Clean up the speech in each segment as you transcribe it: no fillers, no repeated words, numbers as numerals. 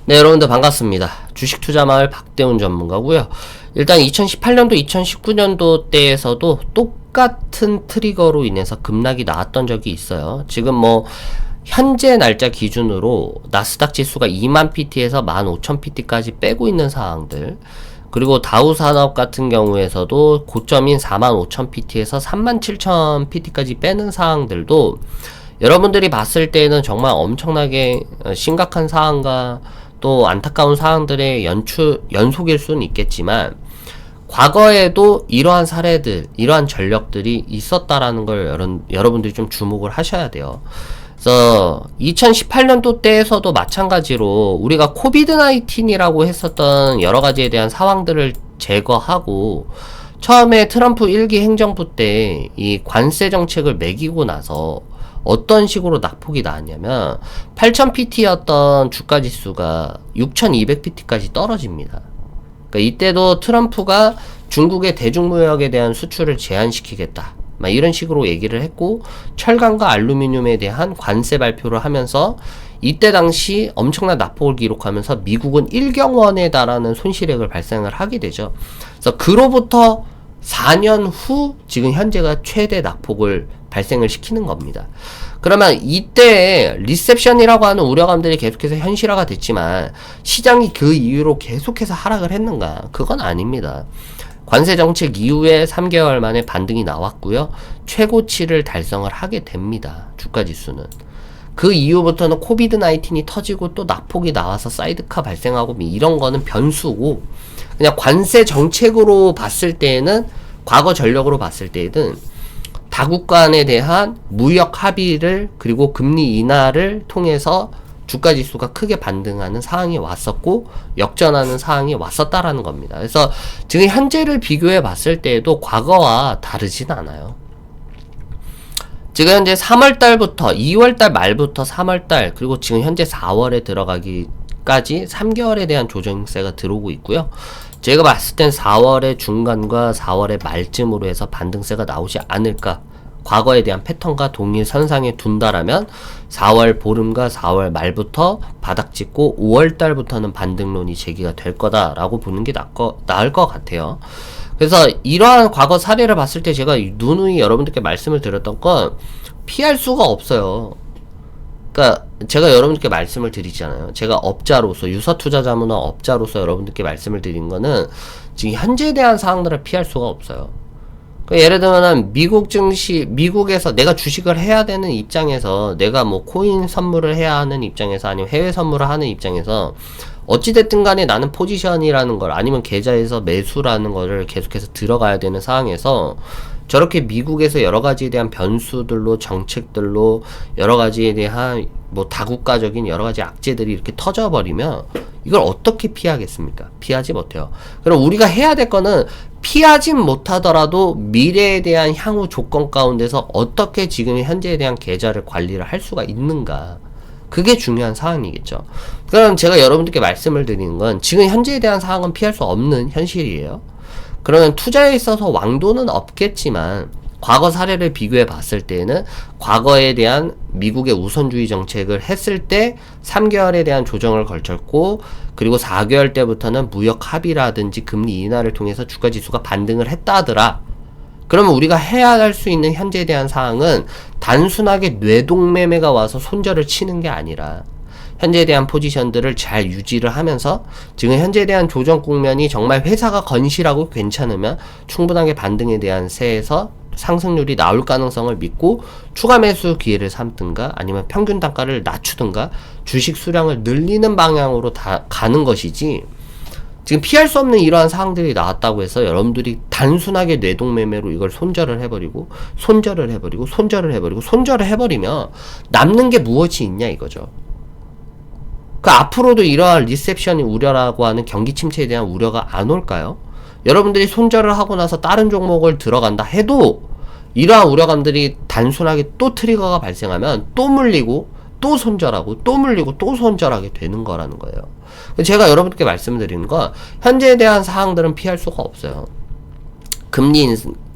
네, 여러분들 반갑습니다. 주식 투자 마을 박대훈 전문가고요. 일단 2018년도, 2019년도 때에서도 똑같은 트리거로 인해서 급락이 나왔던 적이 있어요. 지금 현재 날짜 기준으로 나스닥 지수가 2만 PT에서 15,000PT까지 빼고 있는 상황들, 그리고 다우산업 같은 경우에서도 고점인 45,000PT에서 37,000PT까지 빼는 상황들도 여러분들이 봤을 때는 정말 엄청나게 심각한 상황과 또 안타까운 상황들의 연속일 수는 있겠지만, 과거에도 이러한 사례들, 이러한 전력들이 있었다라는 걸 여러분들이 좀 주목을 하셔야 돼요. 그래서 2018년도 때에서도 마찬가지로 우리가 코비드-19이라고 했었던 여러 가지에 대한 상황들을 제거하고, 처음에 트럼프 1기 행정부 때 이 관세 정책을 매기고 나서 어떤 식으로 낙폭이 나왔냐면 8,000PT였던 주가 지수가 6,200PT까지 떨어집니다. 그러니까 이때도 트럼프가 중국의 대중무역에 대한 수출을 제한시키겠다, 막 이런 식으로 얘기를 했고, 철강과 알루미늄에 대한 관세 발표를 하면서 이때 당시 엄청난 낙폭을 기록하면서 미국은 1경원에 달하는 손실액을 발생을 하게 되죠. 그래서 그로부터 4년 후 지금 현재가 최대 낙폭을 발생을 시키는 겁니다. 그러면 이때 리셉션이라고 하는 우려감들이 계속해서 현실화가 됐지만 시장이 그 이후로 계속해서 하락을 했는가? 그건 아닙니다. 관세 정책 이후에 3개월 만에 반등이 나왔고요. 최고치를 달성을 하게 됩니다. 주가 지수는. 그 이후부터는 코비드-19이 터지고 또 낙폭이 나와서 사이드카 발생하고 이런 거는 변수고, 그냥 관세 정책으로 봤을 때에는, 과거 전력으로 봤을 때에는 다국 간에 대한 무역 합의를, 그리고 금리 인하를 통해서 주가 지수가 크게 반등하는 상황이 왔었고 역전하는 상황이 왔었다라는 겁니다. 그래서 지금 현재를 비교해 봤을 때에도 과거와 다르진 않아요. 지금 현재 3월달부터 2월달 말부터 3월달, 그리고 지금 현재 4월에 들어가기까지 3개월에 대한 조정세가 들어오고 있고요. 제가 봤을 땐 4월의 중간과 4월의 말쯤으로 해서 반등세가 나오지 않을까, 과거에 대한 패턴과 동일선상에 둔다라면 4월 보름과 4월 말부터 바닥 찍고 5월 달부터는 반등론이 제기가 될 거다라고 보는 게 나을 것 같아요. 그래서 이러한 과거 사례를 봤을 때 제가 누누이 여러분들께 말씀을 드렸던 건 피할 수가 없어요. 그러니까 제가 여러분들께 말씀을 드리잖아요. 제가 업자로서, 유서투자자문화 업자로서 여러분들께 말씀을 드린 거는 지금 현재에 대한 사항들을 피할 수가 없어요. 그러니까 예를 들면 미국 증시, 미국에서 내가 주식을 해야 되는 입장에서, 내가 코인 선물을 해야 하는 입장에서, 아니면 해외 선물을 하는 입장에서 어찌됐든 간에 나는 포지션이라는 걸, 아니면 계좌에서 매수라는 거를 계속해서 들어가야 되는 상황에서 저렇게 미국에서 여러 가지에 대한 변수들로, 정책들로, 여러 가지에 대한 다국가적인 여러 가지 악재들이 이렇게 터져버리면 이걸 어떻게 피하겠습니까? 피하지 못해요. 그럼 우리가 해야 될 거는, 피하진 못하더라도 미래에 대한 향후 조건 가운데서 어떻게 지금 현재에 대한 계좌를 관리를 할 수가 있는가, 그게 중요한 사항이겠죠. 그럼 제가 여러분들께 말씀을 드리는 건, 지금 현재에 대한 사항은 피할 수 없는 현실이에요. 그러면 투자에 있어서 왕도는 없겠지만 과거 사례를 비교해 봤을 때는, 과거에 대한 미국의 우선주의 정책을 했을 때 3개월에 대한 조정을 걸쳤고, 그리고 4개월 때부터는 무역 합의라든지 금리 인하를 통해서 주가 지수가 반등을 했다 하더라. 그러면 우리가 해야 할 수 있는 현재에 대한 사항은 단순하게 뇌동매매가 와서 손절을 치는 게 아니라, 현재에 대한 포지션들을 잘 유지를 하면서 지금 현재에 대한 조정 국면이 정말 회사가 건실하고 괜찮으면 충분하게 반등에 대한 세에서 상승률이 나올 가능성을 믿고 추가 매수 기회를 삼든가, 아니면 평균 단가를 낮추든가 주식 수량을 늘리는 방향으로 다 가는 것이지, 지금 피할 수 없는 이러한 상황들이 나왔다고 해서 여러분들이 단순하게 뇌동매매로 이걸 손절을 해버리고 손절을 해버리면 남는 게 무엇이 있냐 이거죠. 그 앞으로도 이러한 리셉션이 우려라고 하는 경기 침체에 대한 우려가 안 올까요? 여러분들이 손절을 하고 나서 다른 종목을 들어간다 해도 이러한 우려감들이 단순하게 또 트리거가 발생하면 또 물리고 또 손절하고 또 물리고 또 손절하게 되는 거라는 거예요. 제가 여러분께 말씀드리는 건, 현재에 대한 사항들은 피할 수가 없어요.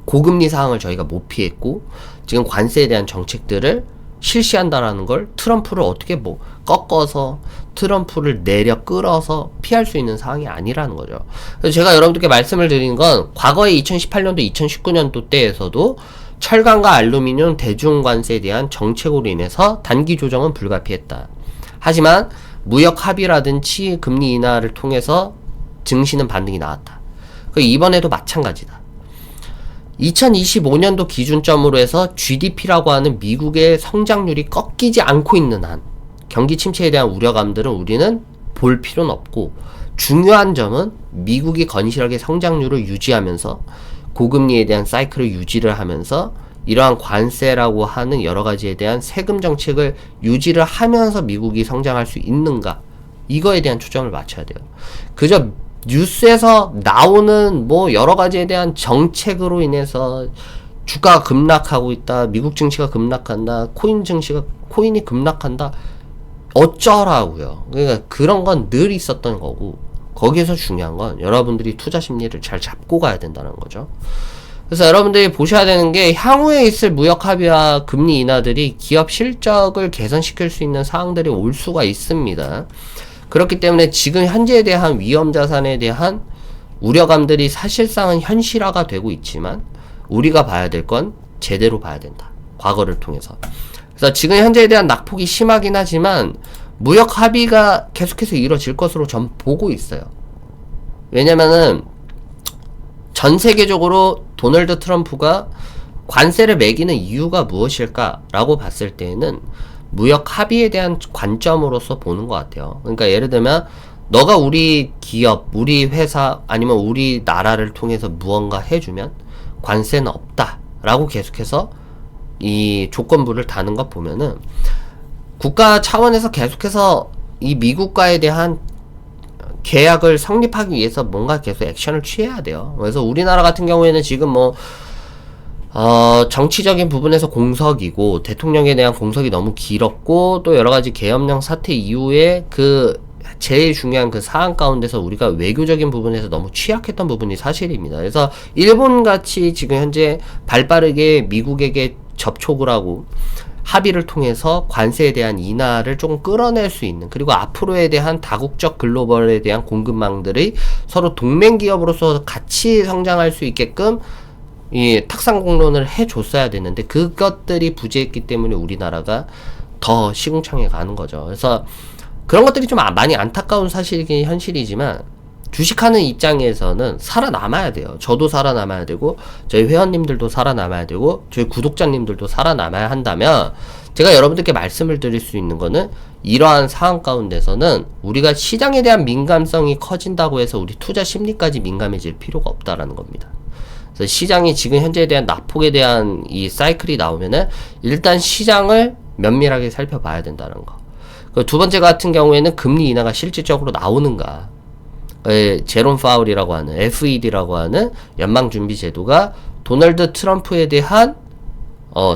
고금리 상황을 저희가 못 피했고, 지금 관세에 대한 정책들을 실시한다라는 걸 트럼프를 어떻게 꺾어서 트럼프를 내려 끌어서 피할 수 있는 상황이 아니라는 거죠. 그래서 제가 여러분들께 말씀을 드리는 건 과거에 2018년도, 2019년도 때에서도 철강과 알루미늄 대중관세에 대한 정책으로 인해서 단기 조정은 불가피했다. 하지만 무역 합의라든지 금리 인하를 통해서 증시는 반등이 나왔다. 이번에도 마찬가지다. 2025년도 기준점으로 해서 GDP라고 하는 미국의 성장률이 꺾이지 않고 있는 한 경기 침체에 대한 우려감들은 우리는 볼 필요는 없고, 중요한 점은 미국이 건실하게 성장률을 유지하면서 고금리에 대한 사이클을 유지를 하면서 이러한 관세라고 하는 여러 가지에 대한 세금 정책을 유지를 하면서 미국이 성장할 수 있는가, 이거에 대한 초점을 맞춰야 돼요. 그저 뉴스에서 나오는 뭐 여러 가지에 대한 정책으로 인해서 주가가 급락하고 있다, 미국 증시가 급락한다, 코인이 급락한다, 어쩌라고요. 그러니까 그런 건 늘 있었던 거고, 거기에서 중요한 건 여러분들이 투자 심리를 잘 잡고 가야 된다는 거죠. 그래서 여러분들이 보셔야 되는 게, 향후에 있을 무역 합의와 금리 인하들이 기업 실적을 개선시킬 수 있는 사항들이 올 수가 있습니다. 그렇기 때문에 지금 현재에 대한 위험 자산에 대한 우려감들이 사실상은 현실화가 되고 있지만, 우리가 봐야 될 건 제대로 봐야 된다. 과거를 통해서. 그래서 지금 현재에 대한 낙폭이 심하긴 하지만 무역 합의가 계속해서 이루어질 것으로 전 보고 있어요. 왜냐면은 전 세계적으로 도널드 트럼프가 관세를 매기는 이유가 무엇일까라고 봤을 때에는 무역 합의에 대한 관점으로서 보는 것 같아요. 그러니까 예를 들면 너가 우리 기업, 우리 회사 아니면 우리 나라를 통해서 무언가 해주면 관세는 없다라고 계속해서 이 조건부를 다는 것 보면은 국가 차원에서 계속해서 이 미국과에 대한 계약을 성립하기 위해서 뭔가 계속 액션을 취해야 돼요. 그래서 우리나라 같은 경우에는 지금 정치적인 부분에서 공석이고, 대통령에 대한 공석이 너무 길었고, 또 여러가지 계엄령 사태 이후에 제일 중요한 그 사안 가운데서 우리가 외교적인 부분에서 너무 취약했던 부분이 사실입니다. 그래서 일본같이 지금 현재 발빠르게 미국에게 접촉을 하고 합의를 통해서 관세에 대한 인하를 조금 끌어낼 수 있는, 그리고 앞으로에 대한 다국적 글로벌에 대한 공급망들이 서로 동맹 기업으로서 같이 성장할 수 있게끔 이 탁상 공론을 해줬어야 되는데, 그것들이 부재했기 때문에 우리나라가 더 시궁창에 가는 거죠. 그래서 그런 것들이 좀 많이 안타까운 사실이긴 현실이지만, 주식하는 입장에서는 살아남아야 돼요. 저도 살아남아야 되고, 저희 회원님들도 살아남아야 되고, 저희 구독자님들도 살아남아야 한다면, 제가 여러분들께 말씀을 드릴 수 있는 거는, 이러한 상황 가운데서는 우리가 시장에 대한 민감성이 커진다고 해서 우리 투자 심리까지 민감해질 필요가 없다라는 겁니다. 그래서 시장이 지금 현재에 대한 낙폭에 대한 이 사이클이 나오면은 일단 시장을 면밀하게 살펴봐야 된다는 거. 두 번째 같은 경우에는 금리 인하가 실질적으로 나오는가. 제롬 파울이라고 하는 FED라고 하는 연방준비제도가 도널드 트럼프에 대한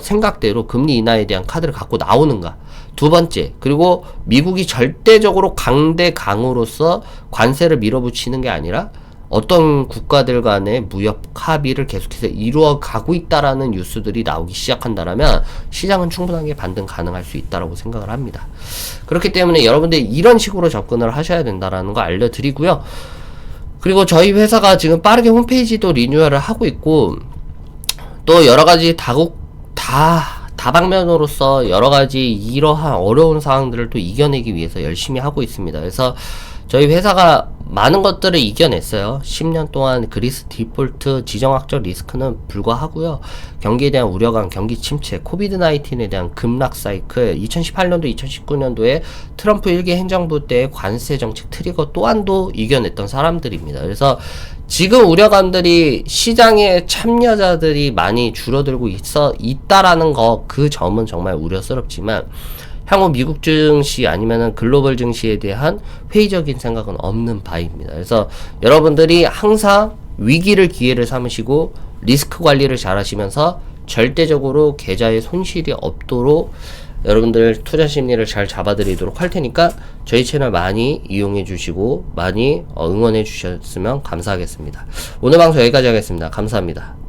생각대로 금리 인하에 대한 카드를 갖고 나오는가. 두 번째, 그리고 미국이 절대적으로 강대강으로서 관세를 밀어붙이는 게 아니라 어떤 국가들 간의 무역 합의를 계속해서 이루어 가고 있다라는 뉴스들이 나오기 시작한다라면 시장은 충분하게 반등 가능할 수 있다라고 생각을 합니다. 그렇기 때문에 여러분들이 이런 식으로 접근을 하셔야 된다라는 거 알려드리고요. 그리고 저희 회사가 지금 빠르게 홈페이지도 리뉴얼을 하고 있고, 또 여러가지 다방면으로서 여러가지 이러한 어려운 상황들을 또 이겨내기 위해서 열심히 하고 있습니다. 그래서 저희 회사가 많은 것들을 이겨냈어요. 10년 동안 그리스 디폴트, 지정학적 리스크는 불과하고요. 경기에 대한 우려감, 경기 침체, 코비드 19에 대한 급락 사이클, 2018년도, 2019년도에 트럼프 1기 행정부 때의 관세 정책 트리거 또한도 이겨냈던 사람들입니다. 그래서 지금 우려감들이 시장의 참여자들이 많이 줄어들고 있다라는 거, 그 점은 정말 우려스럽지만, 향후 미국 증시 아니면은 글로벌 증시에 대한 회의적인 생각은 없는 바입니다. 그래서 여러분들이 항상 위기를 기회를 삼으시고 리스크 관리를 잘 하시면서 절대적으로 계좌에 손실이 없도록 여러분들 투자 심리를 잘 잡아드리도록 할 테니까 저희 채널 많이 이용해 주시고 많이 응원해 주셨으면 감사하겠습니다. 오늘 방송 여기까지 하겠습니다. 감사합니다.